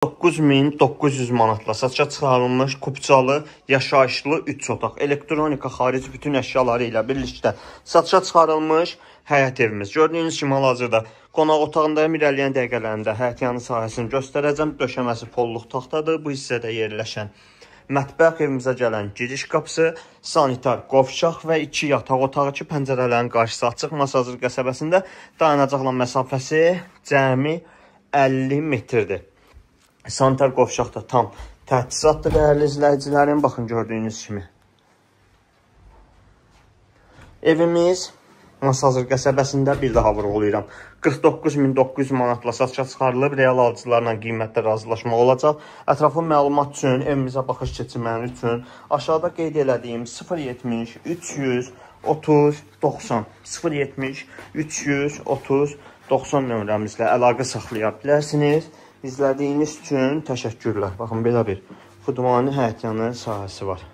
9900 manatla satışa çıxarılmış kupçalı, yaşayışlı 3 otaq, elektronika, xarici bütün əşyaları ilə birlikdə satışa çıxarılmış həyət evimiz. Gördüyünüz kimi hal-hazırda qonaq otağındayım. İrəliyən dəqiqələrində həyətyanı sahəsini göstərəcəm. Döşəməsi polluq taxtadır. Bu hissədə yerləşən mətbəx, evimizə gələn giriş qapısı, sanitar qovşaq və 2 yataq otağı ki, pəncərələrin qarşısı açıq. Masazır qəsəbəsində dayanacaqla məsafəsi cəmi 50 metrdir. Sanitar qovşaq da tam təchizatdır, dəyərli izləyicilərim. Baxın, gördüyünüz kimi. Evimiz Masazır qəsəbəsində, bir daha vurğulayıram, 49900 manatla satışa çıxarılıb. Real alıcılarla qiymətdə razılaşma olacaq. Ətraflı məlumat üçün, evimizə baxış keçirməniz üçün aşağıda qeyd elədiyim 070 330 90 070 330 90 nömrəmizlə əlaqə saxlaya bilərsiniz. İzlədiyiniz üçün təşəkkürlər. Baxın, belə bir Xudmani həyətyanı sahəsi var.